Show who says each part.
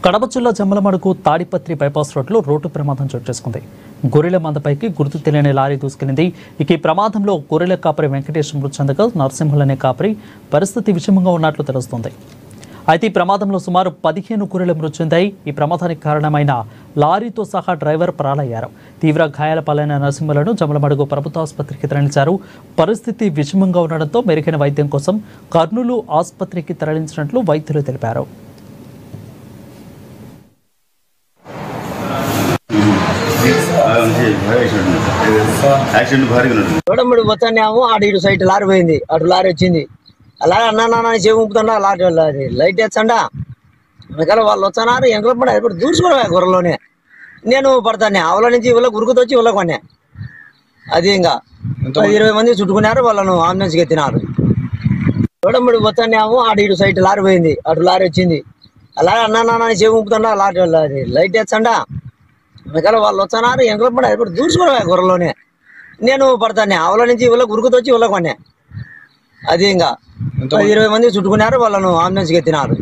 Speaker 1: కడప జిల్లా జమ్మలమడుగు తాడిపత్రి బైపాస్ రోడ్లో రోడ్డు ప్రమాదం చోటు చేసుకుంది. గొర్రెల మందపైకి గుర్తు తెలియని లారీ దూసుకెళ్లింది. ఇక ఈ ప్రమాదంలో గొర్రెల కాపరి వెంకటేష్ మృతి చెందగా నరసింహులనే కాపరి పరిస్థితి విషమంగా ఉన్నట్లు తెలుస్తోంది. అయితే ఈ ప్రమాదంలో సుమారు 15 గొర్రెలు మృతి చెందాయి. ఈ ప్రమాదానికి కారణమైన లారీతో సహా డ్రైవర్ పరాలయ్యారు. తీవ్ర గాయాల పాలైన నరసింహులను జమ్మలమడుగు ప్రభుత్వ ఆసుపత్రికి తరలించారు. పరిస్థితి విషమంగా ఉండడంతో మెరుగైన వైద్యం కోసం కర్నూలు ఆసుపత్రికి తరలించినట్లు వైద్యులు తెలిపారు.
Speaker 2: చూడమ్మడి పోతానేమో ఆడు ఇటు సైడ్ లారీ పోయింది, అటు లారీ వచ్చింది. అలా అన్నా చెవి ఊపుతుండ లారీ లైట్ వేచ్చండా వెనకాల వాళ్ళు వచ్చారు. ఎంకల పడి ఇప్పుడు దూర్చుకోవడమే గొర్రెలోనే నేను పడతానే అవల నుంచి ఇవ్వలో గురుకుతొచ్చి ఇవ్వలో కొనే. అది ఇంకా 20 మంది చుట్టుకున్నారు. వాళ్ళను అంబులెన్స్కి ఎత్తినారు. చూడమ్మడి పోతానేమో ఆడు ఇటు సైడ్ లారీ పోయింది, అటు లారీ వచ్చింది. అలా అన్నా చెవి ఊపుతుండ లారీ లైట్ వేచ్చండా వెనకాల వాళ్ళు వచ్చారు. ఎంకల పడి ఇప్పుడు దూర్చుకోవడమే గొర్రెలోనే నేను పడతానే అవల నుంచి ఇవ్వలో గురుకుతొచ్చి ఇవ్వలో కొనే. అది ఇంకా 20 మంది చుట్టుకున్నారు. వాళ్ళను అంబులెన్స్కి ఎత్తినారు.